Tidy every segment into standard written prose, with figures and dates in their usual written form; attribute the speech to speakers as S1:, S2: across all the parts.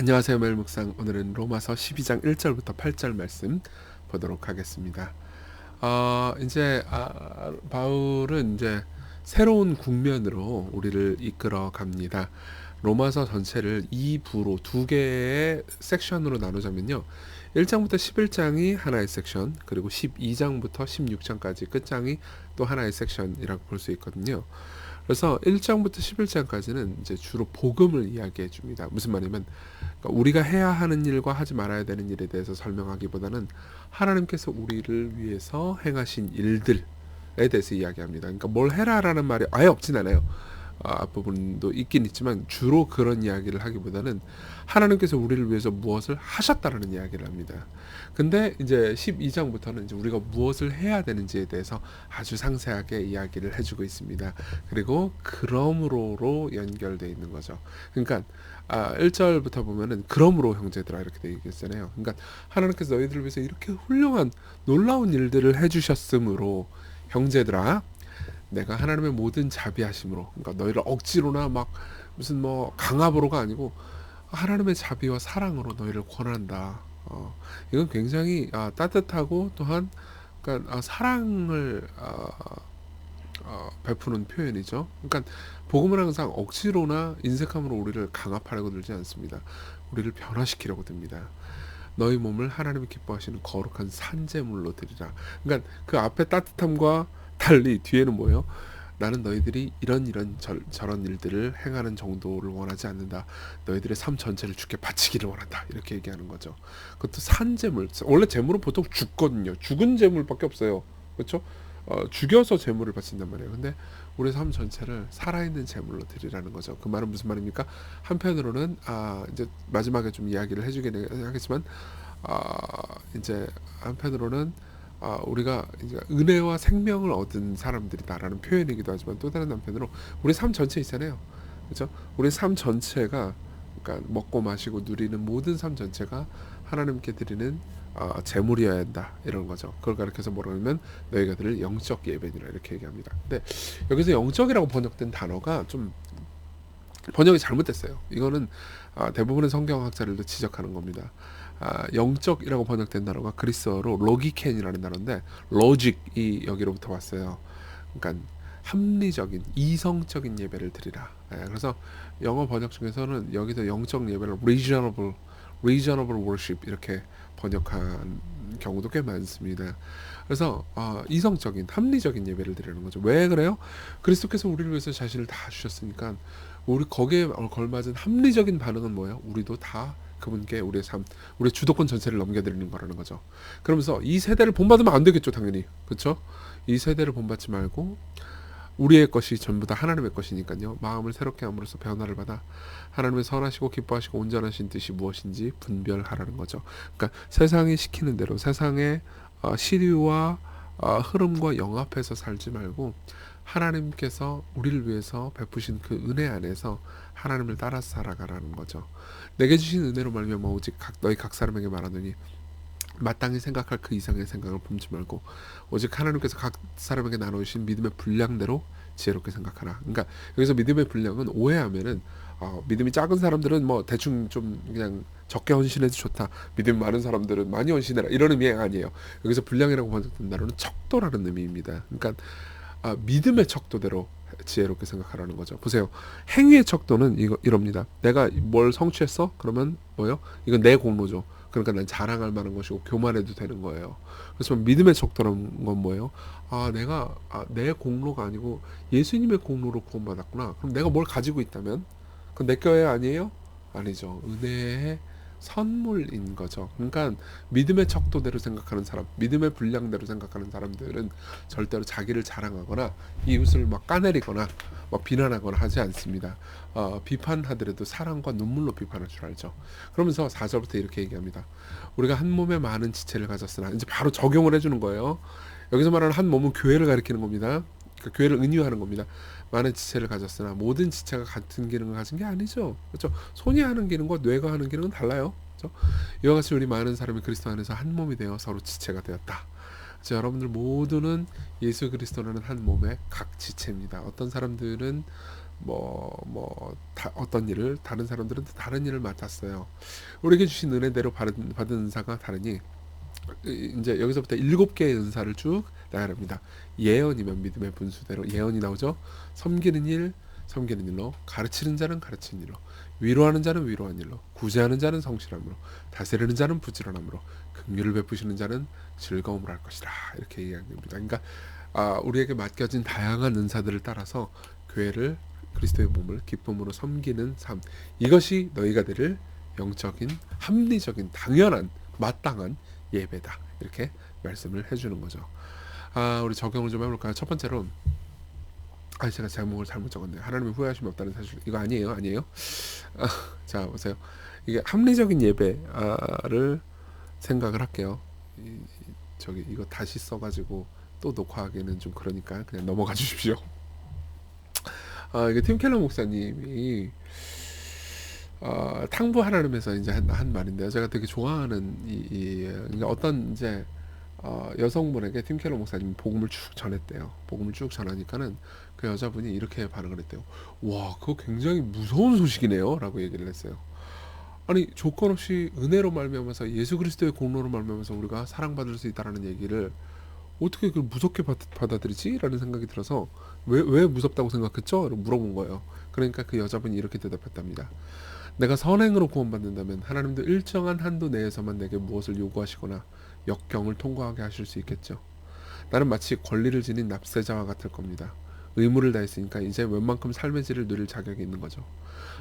S1: 안녕하세요. 매일 묵상. 오늘은 로마서 12장 1절부터 8절 말씀 보도록 하겠습니다. 이제 바울은 이제 새로운 국면으로 우리를 이끌어 갑니다. 로마서 전체를 2부로 두 개의 섹션으로 나누자면요. 1장부터 11장이 하나의 섹션, 그리고 12장부터 16장까지 끝장이 또 하나의 섹션이라고 볼 수 있거든요. 그래서 1장부터 11장까지는 이제 주로 복음을 이야기해 줍니다. 무슨 말이냐면 그러니까 우리가 해야 하는 일과 하지 말아야 되는 일에 대해서 설명하기보다는 하나님께서 우리를 위해서 행하신 일들에 대해서 이야기합니다. 그러니까 뭘 해라라는 말이 아예 없진 않아요. 앞부분도 있긴 있지만 주로 그런 이야기를 하기보다는 하나님께서 우리를 위해서 무엇을 하셨다라는 이야기를 합니다. 근데 이제 12장부터는 이제 우리가 무엇을 해야 되는지에 대해서 아주 상세하게 이야기를 해주고 있습니다. 그리고 그러므로로 연결되어 있는 거죠. 그러니까 1절부터 보면은 그러므로 형제들아 이렇게 되어 있잖아요. 그러니까 하나님께서 너희들을 위해서 이렇게 훌륭한 놀라운 일들을 해주셨으므로 형제들아 내가 하나님의 모든 자비하심으로, 그러니까 너희를 억지로나 막 무슨 뭐 강압으로가 아니고 하나님의 자비와 사랑으로 너희를 권한다. 이건 굉장히 따뜻하고 또한 그러니까 사랑을 베푸는 표현이죠. 그러니까 복음은 항상 억지로나 인색함으로 우리를 강압하려고 들지 않습니다. 우리를 변화시키려고 듭니다. 너희 몸을 하나님이 기뻐하시는 거룩한 산제물로 드리라. 그러니까 그 앞에 따뜻함과 달리 뒤에는 뭐예요? 나는 너희들이 이런 저런 일들을 행하는 정도를 원하지 않는다. 너희들의 삶 전체를 주께 바치기를 원한다. 이렇게 얘기하는 거죠. 그것도 산제물. 원래 제물은 보통 죽거든요. 죽은 제물밖에 없어요. 그렇죠? 죽여서 제물을 바친단 말이에요. 근데 우리 삶 전체를 살아있는 제물로 드리라는 거죠. 그 말은 무슨 말입니까? 한편으로는 이제 마지막에 좀 이야기를 해주긴 하겠지만 이제 한편으로는 우리가 이제 은혜와 생명을 얻은 사람들이다라는 표현이기도 하지만 또 다른 한편으로 우리 삶 전체 있잖아요. 그렇죠? 우리 삶 전체가 그러니까 먹고 마시고 누리는 모든 삶 전체가 하나님께 드리는 제물이어야 한다 이런 거죠. 그걸 가르쳐서 뭐라고 하면 너희가 드릴 영적 예배니라 이렇게 얘기합니다. 근데 여기서 영적이라고 번역된 단어가 좀 번역이 잘못됐어요. 이거는 대부분의 성경학자들도 지적하는 겁니다. 영적이라고 번역된 단어가 그리스어로 로기켄이라는 단어인데 로직이 여기로부터 왔어요. 그러니까 합리적인 이성적인 예배를 드리라. 그래서 영어 번역 중에서는 여기서 영적 예배를 reasonable worship 이렇게 번역한 경우도 꽤 많습니다. 그래서 이성적인 합리적인 예배를 드리는 거죠. 왜 그래요? 그리스도께서 우리를 위해서 자신을 다 주셨으니까 우리 거기에 걸맞은 합리적인 반응은 뭐예요? 우리도 다 그분께 우리의 삶, 우리의 주도권 전체를 넘겨드리는 거라는 거죠. 그러면서 이 세대를 본받으면 안 되겠죠, 당연히. 그렇죠? 이 세대를 본받지 말고 우리의 것이 전부 다 하나님의 것이니까요. 마음을 새롭게 함으로써 변화를 받아 하나님의 선하시고 기뻐하시고 온전하신 뜻이 무엇인지 분별하라는 거죠. 그러니까 세상이 시키는 대로 세상의 시류와 흐름과 영합해서 살지 말고 하나님께서 우리를 위해서 베푸신 그 은혜 안에서 하나님을 따라 살아가라는 거죠. 내게 주신 은혜로 말미암아 오직 너희 각 사람에게 말하노니 마땅히 생각할 그 이상의 생각을 품지 말고 오직 하나님께서 각 사람에게 나누신 믿음의 분량대로 지혜롭게 생각하라. 그러니까 여기서 믿음의 분량은 오해하면은 믿음이 작은 사람들은 뭐 대충 좀 그냥 적게 헌신해도 좋다. 믿음 많은 사람들은 많이 헌신해라. 이런 의미 아니에요. 여기서 분량이라고 번역된 단어는 척도라는 의미입니다. 그러니까 믿음의 척도대로 지혜롭게 생각하라는 거죠. 보세요. 행위의 척도는 이럽니다. 내가 뭘 성취했어? 그러면 뭐요? 이건 내 공로죠. 그러니까 난 자랑할 만한 것이고 교만해도 되는 거예요. 그래서 믿음의 척도라는 건 뭐예요? 내가 내 공로가 아니고 예수님의 공로로 구원받았구나. 그럼 내가 뭘 가지고 있다면 그건 내 거예요? 아니에요? 아니죠. 은혜의 선물인 거죠. 그러니까 믿음의 척도대로 생각하는 사람, 믿음의 분량대로 생각하는 사람들은 절대로 자기를 자랑하거나 이웃을 막 까내리거나 막 비난하거나 하지 않습니다. 비판하더라도 사랑과 눈물로 비판할 줄 알죠. 그러면서 4절부터 이렇게 얘기합니다. 우리가 한 몸에 많은 지체를 가졌으나 이제 바로 적용을 해주는 거예요. 여기서 말하는 한 몸은 교회를 가리키는 겁니다. 그 교회를 은유하는 겁니다. 많은 지체를 가졌으나 모든 지체가 같은 기능을 가진 게 아니죠. 그렇죠? 손이 하는 기능과 뇌가 하는 기능은 달라요. 그렇죠? 이와 같이 우리 많은 사람이 그리스도 안에서 한 몸이 되어 서로 지체가 되었다. 그래서 여러분들 모두는 예수 그리스도라는 한 몸의 각 지체입니다. 어떤 사람들은 어떤 일을 다른 사람들은 또 다른 일을 맡았어요. 우리에게 주신 은혜대로 받은 은사가 다르니 이제 여기서부터 7개의 은사를 쭉 나열합니다. 예언이면 믿음의 분수대로 예언이 나오죠. 섬기는 일, 섬기는 일로, 가르치는 자는 가르치는 일로, 위로하는 자는 위로하는 일로, 구제하는 자는 성실함으로, 다스리는 자는 부지런함으로, 긍휼을 베푸시는 자는 즐거움을 할 것이라, 이렇게 이야기합니다. 그러니까 우리에게 맡겨진 다양한 은사들을 따라서 교회를, 그리스도의 몸을 기쁨으로 섬기는 삶, 이것이 너희가 드릴 영적인 합리적인 당연한 마땅한 예배다, 이렇게 말씀을 해주는 거죠. 우리 적용을 좀 해볼까요? 첫 번째로, 제가 제목을 잘못 적었네요. 하나님이 후회하심이 없다는 사실, 이거 아니에요. 자, 보세요. 이게 합리적인 예배를 생각을 할게요. 이거 다시 써가지고 또 녹화하기는 좀 그러니까 그냥 넘어가 주십시오. 이게 팀 켈러 목사님이 탕부 하나님에서 이제 한 말인데요. 제가 되게 좋아하는 그러니까 어떤 이제 여성분에게 팀 켈러 목사님이 복음을 쭉 전했대요. 복음을 쭉 전하니까는 그 여자분이 이렇게 반응을 했대요. 와, 그거 굉장히 무서운 소식이네요, 라고 얘기를 했어요. 아니, 조건 없이 은혜로 말미암아서 예수 그리스도의 공로로 말미암아서 우리가 사랑받을 수 있다라는 얘기를 어떻게 그걸 무섭게 받아들이지? 라는 생각이 들어서 왜 무섭다고 생각했죠? 라고 물어본 거예요. 그러니까 그 여자분이 이렇게 대답했답니다. 내가 선행으로 구원받는다면 하나님도 일정한 한도 내에서만 내게 무엇을 요구하시거나 역경을 통과하게 하실 수 있겠죠. 나는 마치 권리를 지닌 납세자와 같을 겁니다. 의무를 다했으니까 이제 웬만큼 삶의 질을 누릴 자격이 있는 거죠.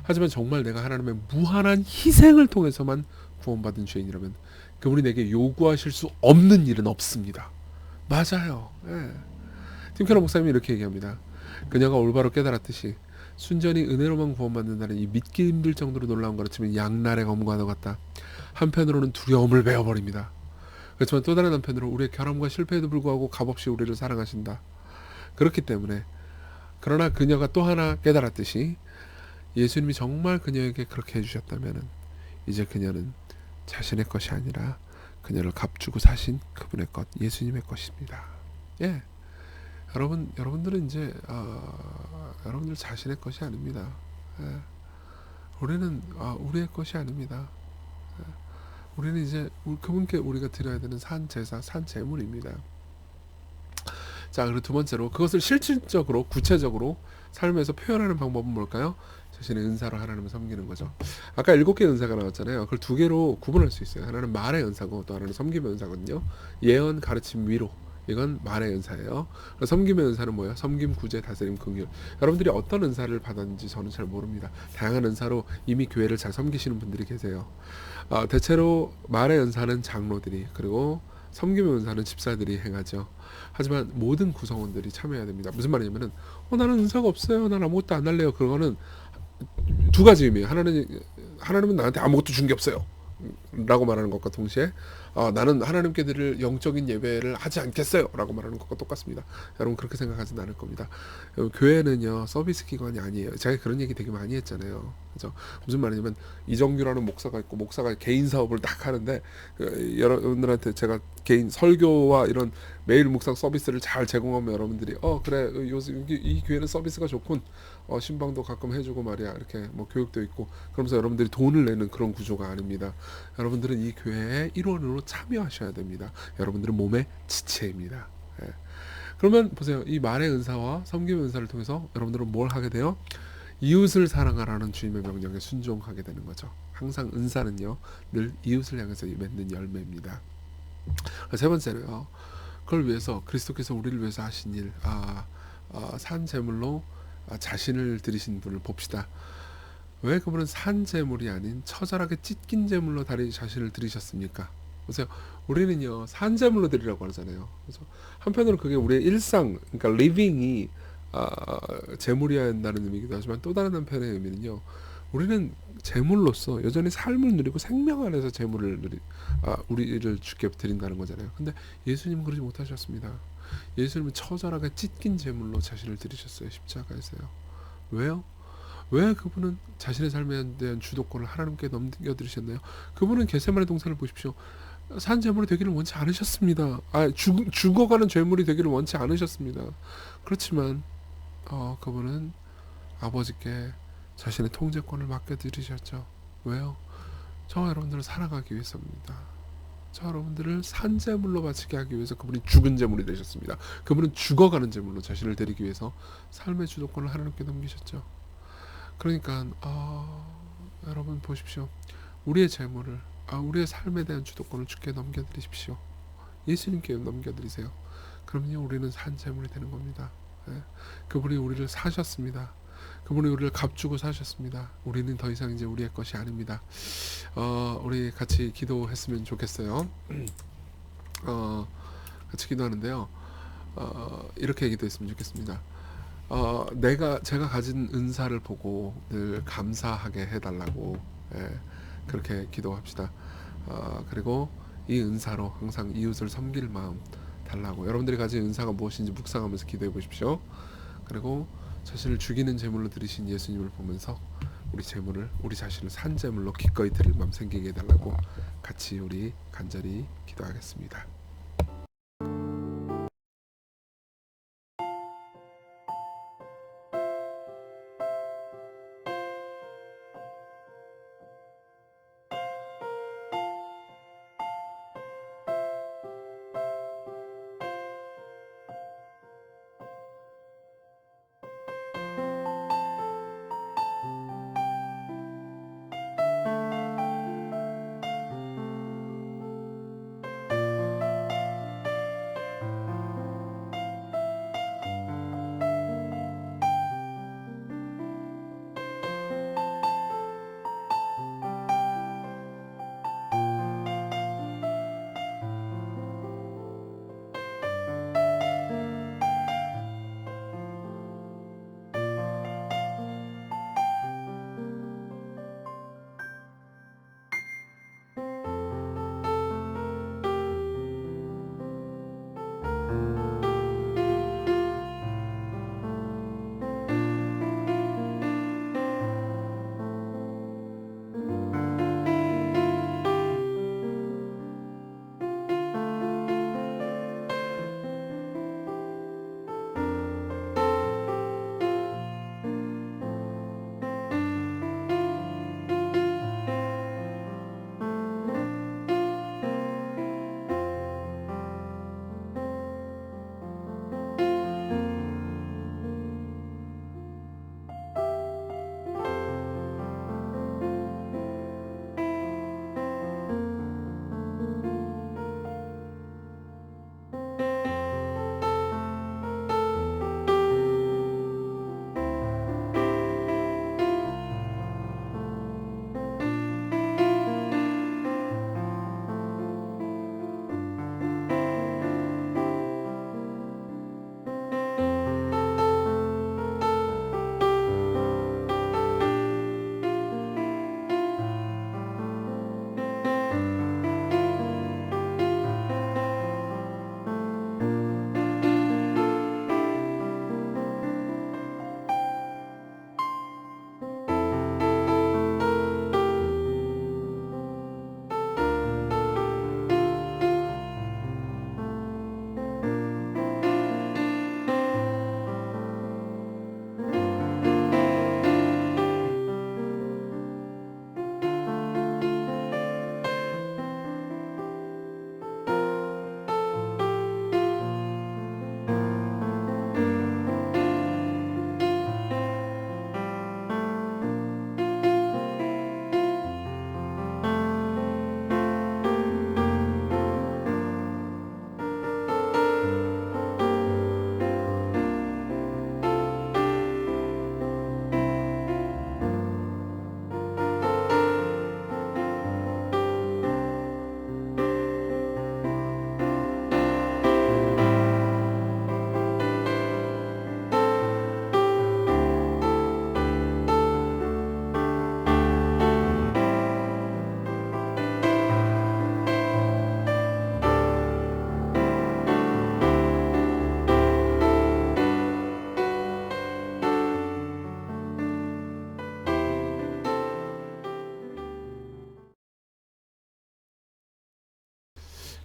S1: 하지만 정말 내가 하나님의 무한한 희생을 통해서만 구원받은 죄인이라면 그분이 내게 요구하실 수 없는 일은 없습니다. 맞아요. 예. 팀 켈러 목사님이 이렇게 얘기합니다. 그녀가 올바로 깨달았듯이 순전히 은혜로만 구원받는다는 이 믿기 힘들 정도로 놀라운 가르침은 양날의 검과 같다. 한편으로는 두려움을 베어버립니다. 그렇지만 또 다른 한편으로 우리의 결함과 실패에도 불구하고 값없이 우리를 사랑하신다. 그렇기 때문에, 그러나 그녀가 또 하나 깨달았듯이 예수님이 정말 그녀에게 그렇게 해주셨다면 이제 그녀는 자신의 것이 아니라 그녀를 값주고 사신 그분의 것, 예수님의 것입니다. 예, 여러분들은 이제 여러분들 자신의 것이 아닙니다. 예, 우리는 우리의 것이 아닙니다. 예, 우리는 이제 그분께 우리가 드려야 되는 산 제사, 산 제물입니다. 자, 그리고 두 번째로 그것을 실질적으로 구체적으로 삶에서 표현하는 방법은 뭘까요? 자신의 은사로 하나님을 섬기는 거죠. 아까 7개의 은사가 나왔잖아요. 그걸 2개로 구분할 수 있어요. 하나는 말의 은사고 또 하나는 섬김의 은사거든요. 예언, 가르침, 위로, 이건 말의 은사예요. 섬김의 은사는 뭐예요? 섬김, 구제, 다스림, 긍휼. 여러분들이 어떤 은사를 받았는지 저는 잘 모릅니다. 다양한 은사로 이미 교회를 잘 섬기시는 분들이 계세요. 대체로 말의 은사는 장로들이, 그리고 섬김의 은사는 집사들이 행하죠. 하지만 모든 구성원들이 참여해야 됩니다. 무슨 말이냐면은 나는 은사가 없어요, 난 아무것도 안 할래요. 그거는 두 가지 의미예요. 하나님은 나한테 아무것도 준 게 없어요 라고 말하는 것과 동시에 나는 하나님께 드릴 영적인 예배를 하지 않겠어요 라고 말하는 것과 똑같습니다. 여러분 그렇게 생각하지는 않을 겁니다. 교회는요 서비스 기관이 아니에요. 제가 그런 얘기 되게 많이 했잖아요. 그죠? 무슨 말이냐면 이정규라는 목사가 있고, 목사가 개인 사업을 딱 하는데 여러분들한테 제가 개인 설교와 이런 매일 묵상 서비스를 잘 제공하면 여러분들이 그래, 요즘 이 교회는 서비스가 좋군, 신방도 가끔 해주고 말이야, 이렇게 뭐 교육도 있고, 그러면서 여러분들이 돈을 내는 그런 구조가 아닙니다. 여러분들은 이 교회의 일원으로 참여하셔야 됩니다. 여러분들은 몸의 지체입니다. 예. 그러면 보세요. 이 말의 은사와 섬김의 은사를 통해서 여러분들은 뭘 하게 돼요? 이웃을 사랑하라는 주님의 명령에 순종하게 되는 거죠. 항상 은사는요 늘 이웃을 향해서 맺는 열매입니다. 세 번째로요, 그걸 위해서 그리스도께서 우리를 위해서 하신 일, 산 제물로 자신을 드리신 분을 봅시다. 왜 그분은 산 제물이 아닌 처절하게 찢긴 제물로 자신을 드리셨습니까? 보세요. 우리는요 산 제물로 드리라고 하잖아요. 그래서 한편으로 그게 우리의 일상, 그러니까 리빙이 제물이어야 한다는 의미이기도 하지만, 또 다른 한편의 의미는요, 우리는 제물로서 여전히 삶을 누리고 생명 안에서 우리를 주께 드린다는 거잖아요. 근데 예수님은 그러지 못하셨습니다. 예수님은 처절하게 찢긴 제물로 자신을 드리셨어요. 십자가에서요. 왜요? 왜 그분은 자신의 삶에 대한 주도권을 하나님께 넘겨드리셨나요? 그분은 겟세마네 동산을 보십시오. 산 제물이 되기를 원치 않으셨습니다. 죽어가는 죄물이 되기를 원치 않으셨습니다. 그렇지만 그분은 아버지께 자신의 통제권을 맡겨드리셨죠. 왜요? 저와 여러분들을 살아가기 위해서입니다. 저 여러분들을 산재물로 바치게 하기 위해서 그분이 죽은 제물이 되셨습니다. 그분은 죽어가는 제물로 자신을 드리기 위해서 삶의 주도권을 하나님께 넘기셨죠. 그러니까 여러분 보십시오. 우리의 재물을 우리의 삶에 대한 주도권을 주께 넘겨드리십시오. 예수님께 넘겨드리세요. 그럼요 우리는 산 재물이 되는 겁니다. 예. 그분이 우리를 사셨습니다. 그분이 우리를 값주고 사셨습니다. 우리는 더 이상 이제 우리의 것이 아닙니다. 우리 같이 기도했으면 좋겠어요. 같이 기도하는데요. 이렇게 기도했으면 좋겠습니다. 제가 가진 은사를 보고 늘 감사하게 해달라고 그렇게 기도합시다. 그리고 이 은사로 항상 이웃을 섬길 마음 달라고. 여러분들이 가진 은사가 무엇인지 묵상하면서 기도해 보십시오. 그리고 자신을 죽이는 제물로 드리신 예수님을 보면서 우리 자신을 산 제물로 기꺼이 드릴 마음 생기게 해달라고 같이 우리 간절히 기도하겠습니다.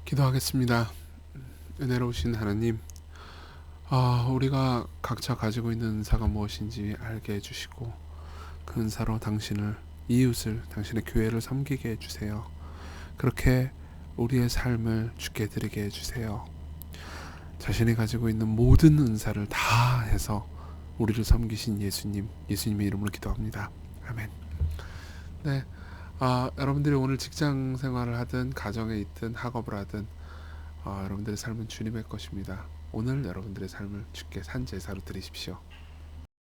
S1: 기도하겠습니다. 은혜로우신 하나님, 우리가 각자 가지고 있는 은사가 무엇인지 알게 해주시고 그 은사로 당신을, 이웃을, 당신의 교회를 섬기게 해주세요. 그렇게 우리의 삶을 주께 드리게 해주세요. 자신이 가지고 있는 모든 은사를 다 해서 우리를 섬기신 예수님의 이름으로 기도합니다. 아멘. 네, 여러분들이 오늘 직장 생활을 하든 가정에 있든 학업을 하든 여러분들의 삶은 주님의 것입니다. 오늘 여러분들의 삶을 주께 산 제사로 드리십시오.